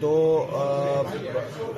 2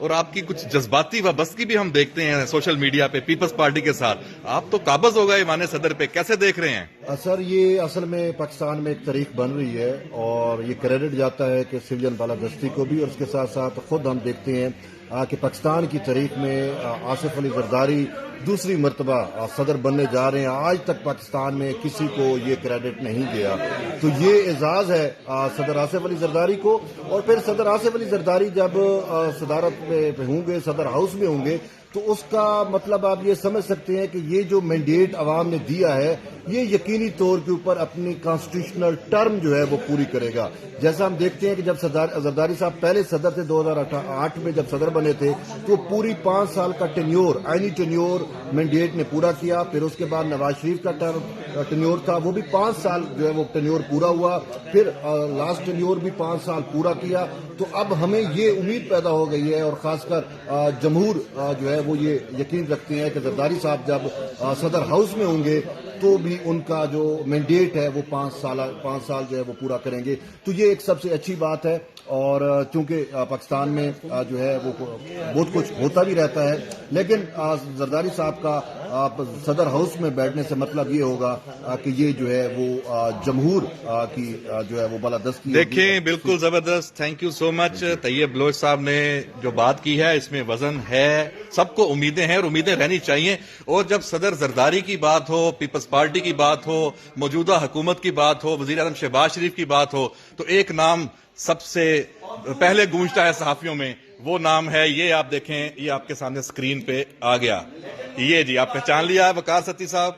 اور آپ کی کچھ جذباتی وابستگی بھی ہم دیکھتے ہیں سوشل میڈیا پہ پیپلز پارٹی کے ساتھ. آپ تو قابض ہو گئے ایوان صدر پہ، کیسے دیکھ رہے ہیں؟ سر یہ اصل میں پاکستان میں ایک تاریخ بن رہی ہے اور یہ کریڈٹ جاتا ہے کہ سویلین بالادستی کو بھی، اور اس کے ساتھ ساتھ خود ہم دیکھتے ہیں کہ پاکستان کی تاریخ میں آصف علی زرداری دوسری مرتبہ صدر بننے جا رہے ہیں. آج تک پاکستان میں کسی کو یہ کریڈٹ نہیں گیا، تو یہ اعزاز ہے صدر آصف علی زرداری کو. اور پھر صدر آصف علی زرداری جب صدارت میں ہوں گے، صدر ہاؤس میں ہوں گے، تو اس کا مطلب آپ یہ سمجھ سکتے ہیں کہ یہ جو مینڈیٹ عوام نے دیا ہے یہ یقینی طور کے اوپر اپنی کانسٹیٹیوشنل ٹرم جو ہے وہ پوری کرے گا. جیسا ہم دیکھتے ہیں کہ جب زرداری صاحب پہلے صدر تھے 2008 میں جب صدر بنے تھے تو پوری 5 سال کا ٹینیور، آئینی ٹینیور مینڈیٹ نے پورا کیا. پھر اس کے بعد نواز شریف کا ٹینیور تھا، وہ بھی 5 سال جو ہے وہ ٹینیور پورا ہوا. پھر لاسٹ ٹینیور بھی 5 سال پورا کیا. تو اب ہمیں یہ امید پیدا ہو گئی ہے، اور خاص کر جمہور جو ہے وہ یہ یقین رکھتے ہیں کہ زرداری صاحب جب صدر ہاؤس میں ہوں گے تو بھی ان کا جو مینڈیٹ ہے وہ 5 سال جو ہے وہ پورا کریں گے. تو یہ ایک سب سے اچھی بات ہے. اور چونکہ پاکستان میں جو ہے وہ بہت کچھ ہوتا بھی رہتا ہے، لیکن زرداری صاحب کا صدر ہاؤس میں بیٹھنے سے مطلب یہ ہوگا کہ یہ جو ہے وہ جمہور کی جو ہے وہ بالادستی. دیکھیں بالکل زبردست. تھینک یو سو مچ. طیب بلوچ صاحب نے جو بات کی ہے اس میں وزن ہے، سب کو امیدیں ہیں اور امیدیں رہنی چاہیے. اور جب صدر زرداری کی بات ہو، پیپلز پارٹی کی بات ہو، موجودہ حکومت کی بات ہو، وزیر اعظم شہباز شریف کی بات ہو، تو ایک نام سب سے پہلے گونجتا ہے صحافیوں میں. وہ نام ہے، یہ آپ دیکھیں، یہ آپ کے سامنے سکرین پہ آ گیا. یہ جی آپ پہچان لیا ہے وقار ستی صاحب.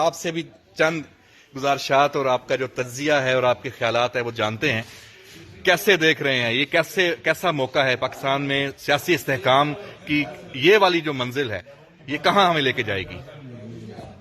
آپ سے بھی چند گزارشات اور آپ کا جو تجزیہ ہے اور آپ کے خیالات ہیں وہ جانتے ہیں. کیسے دیکھ رہے ہیں یہ کیسا موقع ہے پاکستان میں سیاسی استحکام کی؟ یہ والی جو منزل ہے یہ کہاں ہمیں لے کے جائے گی؟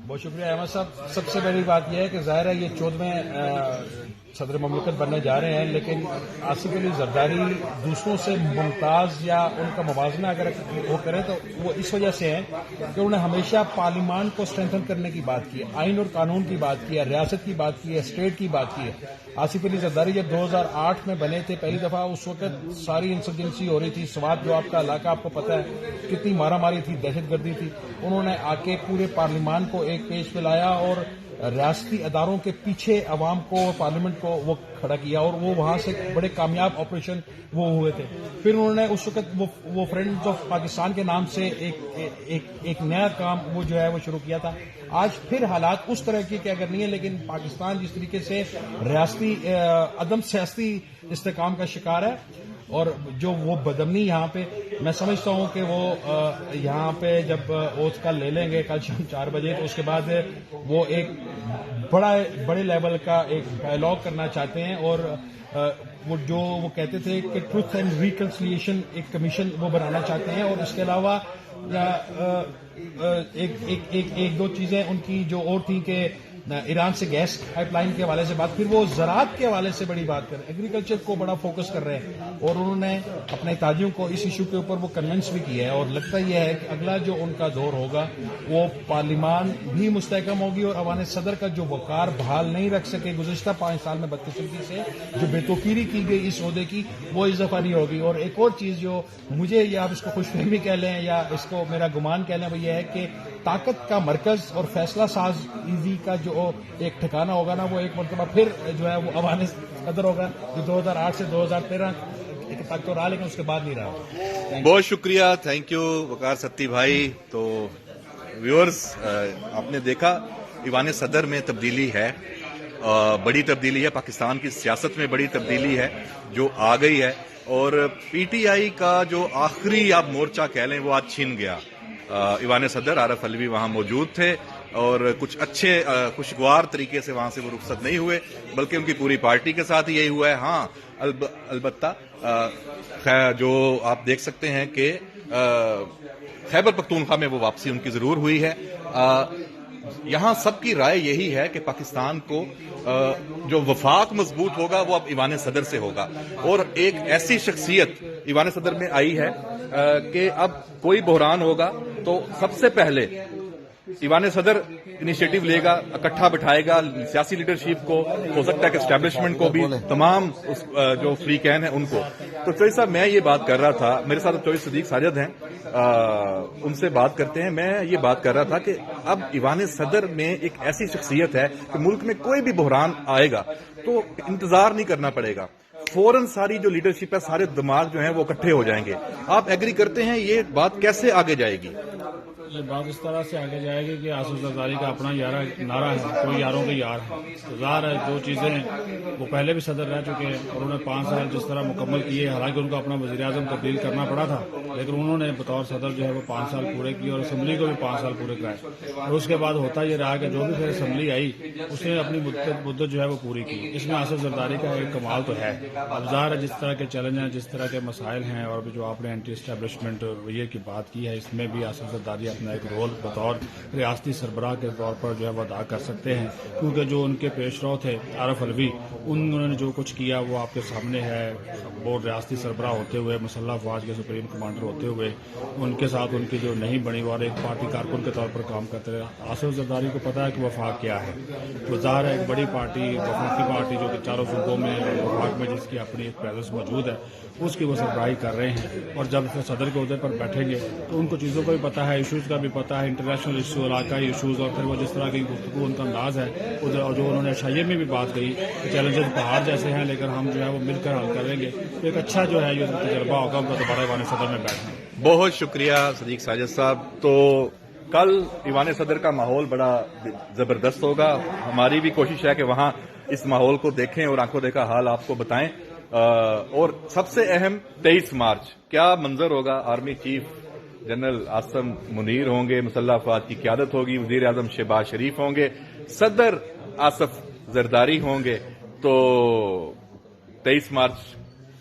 بہت شکریہ احمد صاحب. سب سے بڑی بات یہ ہے کہ ظاہر ہے یہ 14ویں صدر مملکت بننے جا رہے ہیں، لیکن آصف علی زرداری دوسروں سے ممتاز یا ان کا موازنہ اگر وہ کریں تو وہ اس وجہ سے ہے کہ انہوں نے ہمیشہ پارلیمان کو اسٹرینتھن کرنے کی بات کی ہے، آئین اور قانون کی بات کی ہے، ریاست کی بات کی ہے، اسٹیٹ کی بات کی ہے. آصف علی زرداری جب 2008 میں بنے تھے پہلی دفعہ، اس وقت ساری انسرجنسی ہو رہی تھی. سوات جو آپ کا علاقہ آپ کو پتہ ہے کتنی مارا ماری تھی، دہشت گردی تھی. انہوں نے آ کے پورے پارلیمان کو ایک پیج پہ لایا اور ریاستی اداروں کے پیچھے عوام کو اور پارلیمنٹ کو وہ کھڑا کیا، اور وہ وہاں سے بڑے کامیاب آپریشن وہ ہوئے تھے. پھر انہوں نے اس وقت وہ فرینڈز آف پاکستان کے نام سے ایک نیا کام وہ جو ہے وہ شروع کیا تھا. آج پھر حالات اس طرح کی کہ اگر نہیں ہے، لیکن پاکستان جس طریقے سے ریاستی عدم سیاسی استحکام کا شکار ہے، اور جو وہ بدامنی یہاں پہ میں سمجھتا ہوں کہ وہ یہاں پہ جب اوتھ کل لے لیں گے کل شام 4 بجے، تو اس کے بعد وہ ایک بڑے لیول کا ایک ڈائلاگ کرنا چاہتے ہیں. اور وہ کہتے تھے کہ ٹروتھ اینڈ ریکنسیلیشن ایک کمیشن وہ بنانا چاہتے ہیں. اور اس کے علاوہ ایک دو چیزیں ان کی جو اور تھیں کہ ایران سے گیس پائپ لائن کے حوالے سے بات، پھر وہ زراعت کے حوالے سے بڑی بات کر رہے ہیں، ایگریکلچر کو بڑا فوکس کر رہے ہیں. اور انہوں نے اپنے تاجروں کو اس ایشو کے اوپر وہ کنونس بھی کیا ہے. اور لگتا یہ ہے کہ اگلا جو ان کا دور ہوگا وہ پارلیمان بھی مستحکم ہوگی، اور ایوان صدر کا جو وقار بحال نہیں رکھ سکے گزشتہ 5 سال میں بدقسمتی سے جو بے توقیری کی گئی اس عہدے کی، وہ اضافہ نہیں ہوگی. اور ایک اور چیز جو مجھے، یا آپ اس کو خوش فہمی کہہ لیں یا اس کو میرا گمان کہہ لیں، وہ یہ ہے کہ طاقت کا مرکز اور فیصلہ سازی کا جو ایک ٹھکانہ ہوگا نا، وہ ایک مرتبہ پھر جو ہے وہ ایوان صدر ہوگا، جو 2008 سے 2013 تک تو رہا لیکن اس کے بعد نہیں رہا. بہت شکریہ. تھینک یو وقار ستی بھائی. تو ویورز آپ نے دیکھا ایوان صدر میں تبدیلی ہے، بڑی تبدیلی ہے، پاکستان کی سیاست میں بڑی تبدیلی ہے جو آ گئی ہے. اور پی ٹی آئی کا جو آخری آپ مورچہ کہہ لیں وہ آج چھن گیا. ایوان صدر عارف علوی وہاں موجود تھے اور کچھ اچھے خوشگوار طریقے سے وہاں سے وہ رخصت نہیں ہوئے، بلکہ ان کی پوری پارٹی کے ساتھ یہی ہوا ہے. ہاں البتہ جو آپ دیکھ سکتے ہیں کہ خیبر پختونخوا میں وہ واپسی ان کی ضرور ہوئی ہے. یہاں سب کی رائے یہی ہے کہ پاکستان کو جو وفاق مضبوط ہوگا وہ اب ایوان صدر سے ہوگا. اور ایک ایسی شخصیت ایوان صدر میں آئی ہے کہ اب کوئی بحران ہوگا تو سب سے پہلے ایوان صدر انیشیٹو لے گا, اکٹھا بٹھائے گا سیاسی لیڈرشپ کو, ہو سکتا ہے کہ اسٹیبلشمنٹ کو بھی, تمام جو فریقین ہیں ان کو. تو چوہدری صاحب میں یہ بات کر رہا تھا, میرے ساتھ چوہدری صدیق ساجد ہیں, ان سے بات کرتے ہیں. میں یہ بات کر رہا تھا کہ اب ایوان صدر میں ایک ایسی شخصیت ہے کہ ملک میں کوئی بھی بحران آئے گا تو انتظار نہیں کرنا پڑے گا, فوراً ساری جو لیڈرشپ ہے, سارے دماغ جو ہیں وہ اکٹھے ہو جائیں گے. آپ ایگری کرتے ہیں یہ بات کیسے آگے جائے گی؟ یہ بات اس طرح سے آگے جائے گی کہ آصف زرداری کا اپنا نعرہ ہے, کوئی یاروں کے یار ہے. ظاہر ہے جو چیزیں وہ پہلے بھی صدر رہ چکے ہیں, انہوں نے 5 سال جس طرح مکمل کیے, حالانکہ ان کو اپنا وزیر اعظم تبدیل کرنا پڑا تھا, لیکن انہوں نے بطور صدر جو ہے وہ 5 سال پورے کیے اور اسمبلی کو بھی 5 سال پورے کرائے. اور اس کے بعد ہوتا یہ رہا کہ جو بھی پھر اسمبلی آئی اس نے اپنی مدت جو ہے وہ پوری کی. اس میں آصف زرداری کا ایک کمال تو ہے. اب ظاہر ہے جس طرح کے چیلنج ہیں, جس طرح کے مسائل ہیں, اور جو آپ نے اینٹی اسٹیبلشمنٹ رویے کی بات کی ہے, اس میں بھی آصف زرداری اپنا ایک رول بطور ریاستی سربراہ کے طور پر جو ہے وہ ادا کر سکتے ہیں, کیونکہ جو ان کے پیش رو تھے عارف علوی, انہوں نے جو کچھ کیا وہ آپ کے سامنے ہے. وہ ریاستی سربراہ ہوتے ہوئے, مسلح افواج کے سپریم کمانڈر ہوتے ہوئے, ان کے ساتھ ان کی جو نہیں بنی اور ایک پارٹی کارکن کے طور پر کام کرتے رہے. آصف زرداری کو پتا ہے کہ وفاق کیا ہے. تو ظاہر ہے ایک بڑی پارٹی, وفاقی پارٹی جو کہ چاروں صوبوں میں وفاق میں جس کی اپنی ایک پریزنس موجود ہے, اس کی وہ سربراہی کر رہے ہیں. اور جب صدر کے عہدے پر بیٹھیں گے تو ان کو چیزوں کا بھی پتا ہے, ایشوز کا بھی پتا ہے, انٹرنیشنل ایشو, علاقائی ایشوز, اور پھر وہ جس طرح کی گفتگو ان کا انداز ہے, اور جو انہوں نے شائع میں بھی بات کہی کہ چیلنجز پہاڑ جیسے ہیں لیکن ہم جو ہے وہ مل کر حل کریں گے. تو ایک اچھا جو ہے یہ تجربہ ہوگا ان کا دوبارہ ایوان صدر میں بیٹھنا. بہت شکریہ صدیق ساجد صاحب. تو کل ایوان صدر کا ماحول بڑا زبردست ہوگا. ہماری بھی کوشش ہے کہ وہاں اس ماحول کو دیکھیں اور آنکھوں دیکھا حال آپ کو بتائیں. اور سب سے اہم 23 مارچ کیا منظر ہوگا. Army chief general Asim Munir ہوں گے, مسلح افواج کی قیادت ہوگی, وزیر اعظم شہباز شریف ہوں گے, صدر آصف زرداری ہوں گے. تو 23 مارچ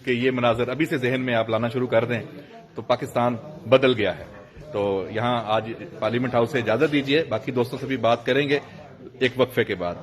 کے یہ مناظر ابھی سے ذہن میں آپ لانا شروع کر دیں تو پاکستان بدل گیا ہے. تو یہاں آج پارلیمنٹ ہاؤس سے اجازت دیجیے, باقی دوستوں سے بھی بات کریں گے ایک وقفے کے بعد.